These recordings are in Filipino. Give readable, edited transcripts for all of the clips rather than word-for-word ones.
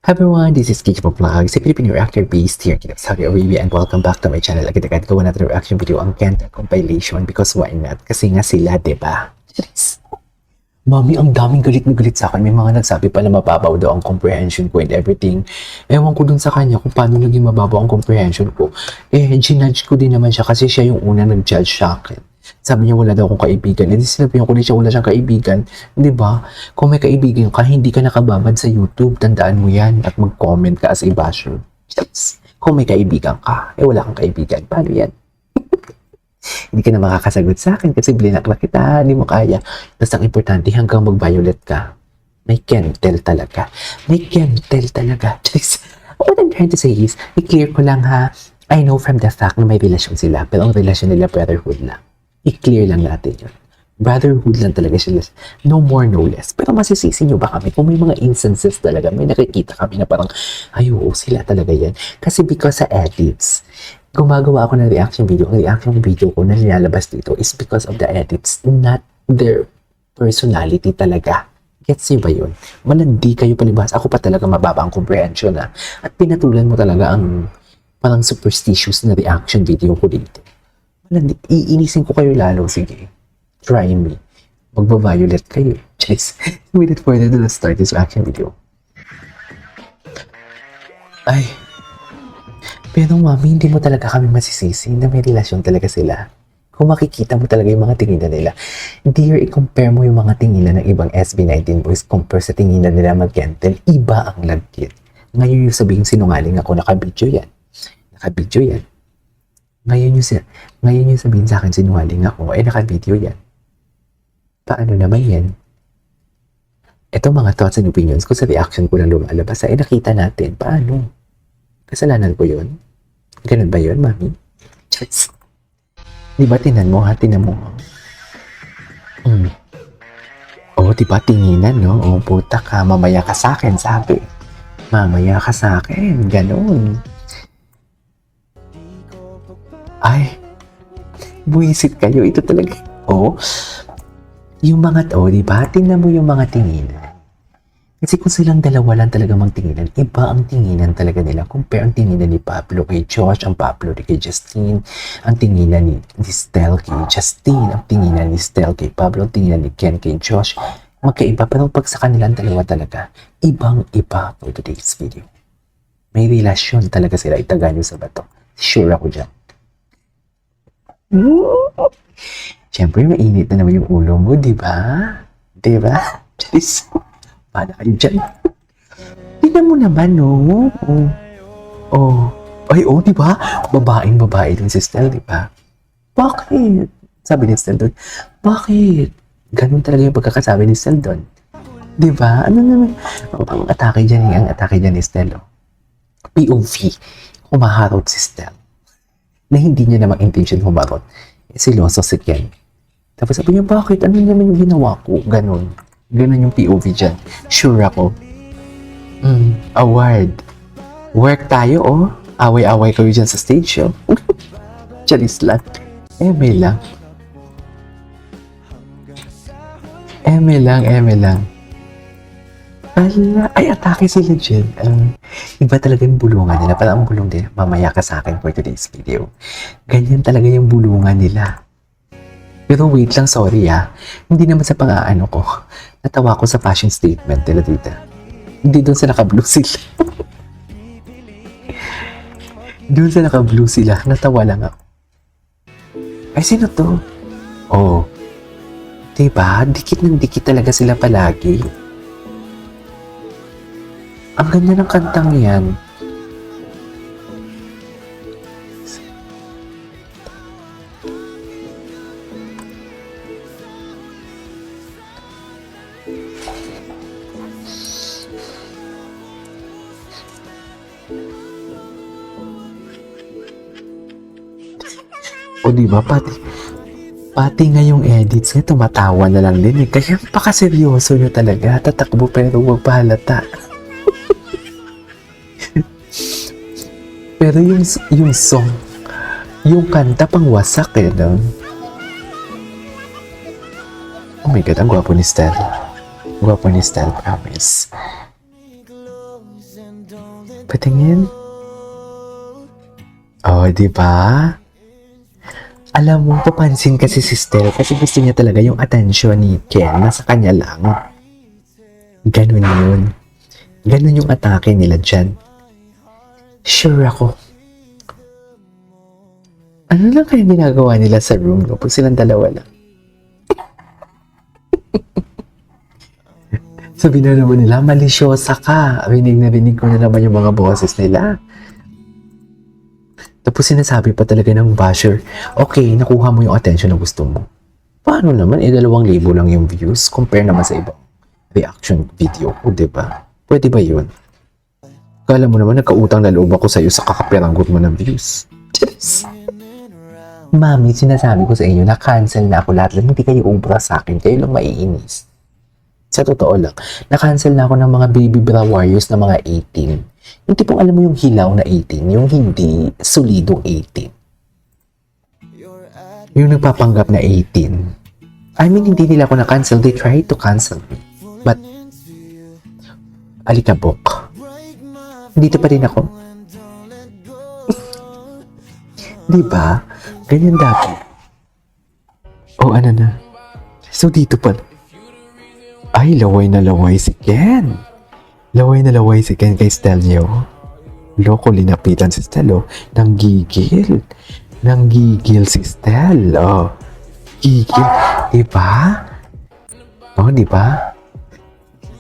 Hi everyone, this is Kiki Vlog, a Filipino reactor based here in Saudi Arabia, and welcome back to my channel. Agad-agad gawa natin reaction video ang Kent compilation because why not? Kasi nga sila, diba? Mami, ang daming galit na galit sa akin. May mga nagsabi pa na mababaw daw ang comprehension ko and everything. Ewan ko dun sa kanya kung paano naging mababaw ang comprehension ko. Ginudge ko din naman siya kasi siya yung una nag-judge sa akin. Sabi niya wala daw akong kaibigan. Hindi sinabi ko din siya wala siyang kaibigan. Di ba? Kung may kaibigan ka, hindi ka nakababad sa YouTube. Tandaan mo yan at mag-comment ka as a basher. Yes. Kung may kaibigan ka, wala kang kaibigan. Paano yan? Hindi ka na makakasagot sa akin kasi blinak na kita, hindi mo kaya. Basta ang importante hanggang mag-violet ka. May kentel talaga. May kentel talaga. Just, what I'm trying to say is, i-clear ko lang ha, I know from the fact na may relasyon sila, pero ang relasyon nila brotherhood lang. I-clear lang natin yun. Brotherhood lang talaga sila. No more, no less. Pero masisisi nyo ba kami kung may mga instances talaga, may nakikita kami na parang, ay oo, sila talaga yan. Kasi because sa edits, gumagawa ako ng reaction video. Ang reaction video ko na nilalabas dito is because of the edits, not their personality talaga. Gets nyo ba yun? Malandi kayo palibas. Ako pa talaga mababa ang comprehension ha. At pinatulan mo talaga ang parang superstitious na reaction video ko dito. Malandi. Iinisin ko kayo lalo. Sige. Try me. Magba-violet kayo. Just wait for them to start this reaction video. Ay. Pero mami, hindi mo talaga kami masisisi na may relasyon talaga sila. Kung makikita mo talaga yung mga tinginan nila. Dear, i-compare mo yung mga tinginan ng ibang SB19 boys compare sa tinginan nila mag-Kentel, iba ang lagkit. Ngayon yung sabihin sinungaling ako, naka-video yan. Naka-video yan. Ngayon yung sabihin sa akin sinungaling ako, naka-video yan. Paano naman yan? Ito mga thoughts and opinions ko sa reaction ko lang lumalabas, nakita natin. Paano? Kasalanan ko yun? Ganun ba yun, mami? Just, di ba tinan mo ha? Tinan mo. Oh, di ba tinginan, no? Oh, puta ka, mamaya ka sa akin, sabi. Mamaya ka sa akin, ganun. Ay, buwisit kayo, ito talaga. Oh, yung mga, di ba? Tingnan mo yung mga tinginan. Kasi kung silang dalawa lang talaga magtinginan, iba ang tinginan talaga nila. Compare ang tinginan ni Pablo kay Josh, ang Pablo kay Justine, ang tinginan ni Stel kay Justine, ang tinginan ni Stel kay Pablo, ang tinginan ni Ken kay Josh. Magkaiba, pero pag sa kanilang dalawa talaga, ibang-iba for today's video. May relasyon talaga sila, itaga nyo sa bato. Sure ako dyan. Siyempre, mainit na naman yung ulo mo, di ba? Di ba? Just, paano kayo dyan? Tingnan mo naman, no? Ay, di ba? Babaeng-babae dun si Stel, di ba? Bakit? Sabi ni Stel dun, bakit? Ganun talaga yung pagkakasabi ni Stel dun. Di ba? Ano naman? Ang atake dyan ni Stel, POV, humaharot si Stel. Na hindi niya namang intention humarot. Siloso si Ken. Tapos sabi niya, bakit? Ano naman yung ginawa ko? Ganun yung POV dyan. Sure ako. Award. Work tayo, Away-away kayo dyan sa stage, Charis lang. Eme lang. Ay, atake sila dyan. Iba talaga yung bulungan nila. Parang ang bulong din, mamaya ka sa akin for today's video. Ganyan talaga yung bulungan nila. Pero wait lang, sorry Hindi naman sa pang-aano ko. Natawa ko sa fashion statement nila dito. Hindi doon sa naka-blue sila. Doon sa naka-blue sila. Natawa lang ako. Ay, sino to? Diba? Dikit ng dikit talaga sila palagi. Ang ganda ng kantang yan. Diba? Pati nga yung edits nga, tumatawa na lang din Kaya pakaseryoso nyo talaga. Tatakbo pero huwag pahalata. Pero yung song, yung kanta pang wasak no? Oh my God, ang gwapo ni Stel. Promise. Patingin. Oh, di ba? Alam mo, papansin kasi si Stell kasi gusto niya talaga yung attention ni Ken na sa kanya lang. Ganun yun. Ganun yung atake nila dyan. Sure ako. Ano lang kaya ginagawa nila sa room no? Pag silang dalawa lang. Sabi na naman nila, malisyosa ka. Rinig na rinig ko na naman yung mga boses nila. Tapos sinasabi pa talaga ng basher, okay, nakuha mo yung attention na gusto mo. Paano naman? 2,000 lang yung views. Compare naman sa ibang reaction video ko, diba? Pwede ba yun? Kala mo naman, nagkautang na loob ako sa'yo sa kakapiranggot mo ng views. Cheers! Mami, sinasabi ko sa inyo, na-cancel na ako lahat. Hindi kayo ubra sa akin. Kayo lang maiinis. Sa totoo lang, na-cancel na ako ng mga baby bra warriors na mga 18. Yung tipong alam mo yung hilaw na 18, yung hindi solidong 18. Yung nagpapanggap na 18. I mean, hindi nila ako na-cancel. They tried to cancel me. But, alikabok. Dito pa rin ako. Diba? Ganyan dapat. Oh, ano na? So, dito pa. Ay, laway na laway si Ken. Laway na laway si Ken kay Stelio. Loko, linapitan si Stelo. Nanggigil. Nanggigil si Stel. Oh. Gigil. Diba? Oh, diba?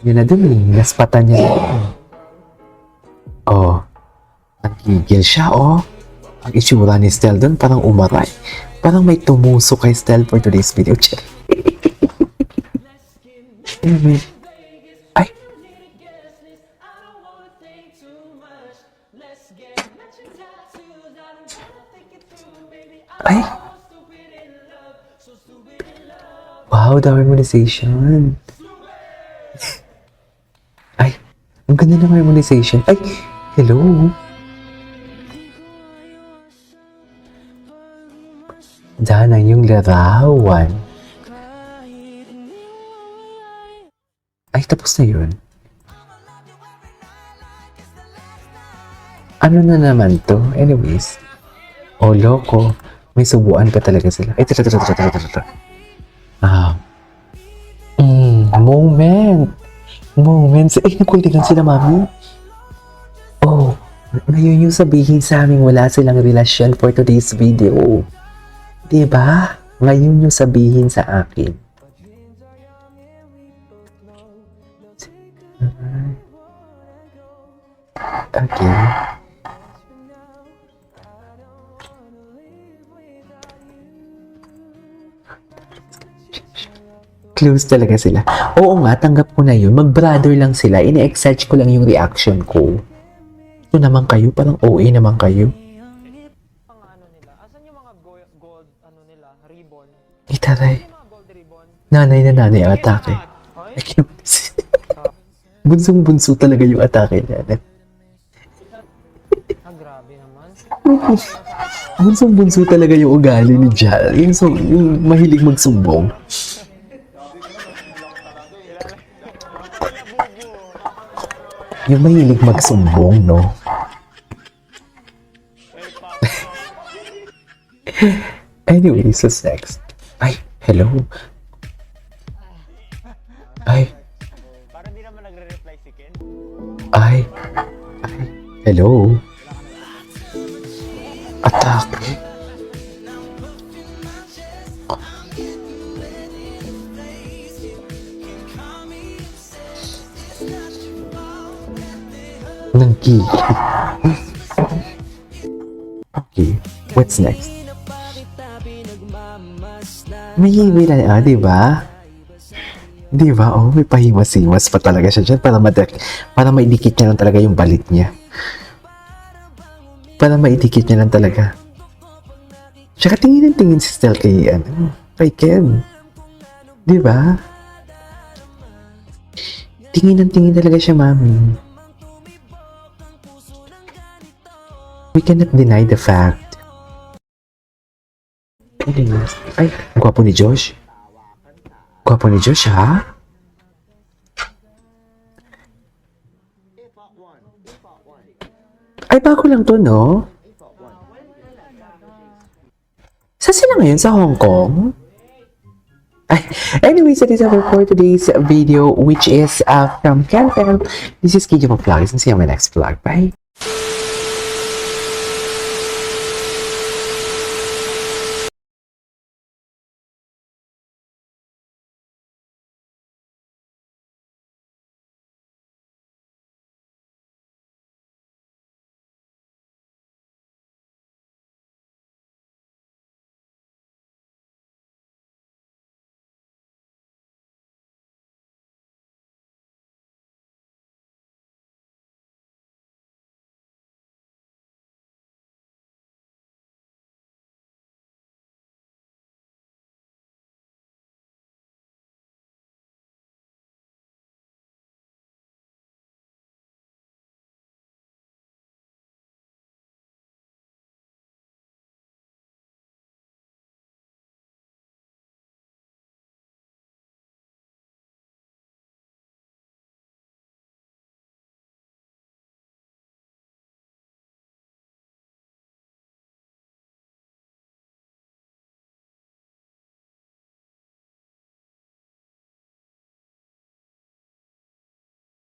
Yun na dun eh. Naspatan niya. Oh. Nanggigil siya, oh. Ang itsura ni Stel dun parang umaray. Parang may tumusok kay Stel for today's video. Ay. Ay. Wow, the harmonization. Ay, ang ganda ng harmonization. Ay, hello. Dana yung larawan. Ay, tapos na yun. Ano na naman to? Anyways. Oh, loko. May subuan pa talaga sila. Ay, tara. Moment. Moments. Ay, nagkuligan sila, mami. Oh, ngayon yung sabihin sa amin wala silang relasyon for today's video. Diba? Ngayon yung sabihin sa akin. Okay. Close talaga sila. Oo nga, tanggap ko na yun. Mag-brother lang sila. Ini-exage ko lang yung reaction ko. Ito naman kayo, parang OA naman kayo. Asan yung mga gold ribbon? Itaray. Nanay na nanay ang atake. Bunsong-bunso talaga yung atake niya. Grabe naman. Bunsong-bunso talaga yung ugali ni Jal. Yung mahilig magsumbong. Yung mahilig magsumbong, no? Anyway, so next. Ay, hello. Ay. Parang di naman nagre-reply si Ken. Ay. Hello. Atake. Nangki. Okay, what's next? May himila na, di ba? Di ba? Oh, may pahimas-himas pa talaga siya dyan para maidikit niya lang talaga yung balit niya. Para maidikit niya lang talaga. Tsaka tingin ng tingin si Stel kay Ken. Di ba? Tingin ng tingin talaga siya, mami. We cannot deny the fact. Ay, ang gwapo ni Josh. Gwapo ni Josh, ha? Ay, bago lang to, no? Saan sila ngayon? Sa Hong Kong? Ay, anyways, that is all for today's video, which is from Cantel. This is KJ Vlogs, and see you on my next vlog. Bye!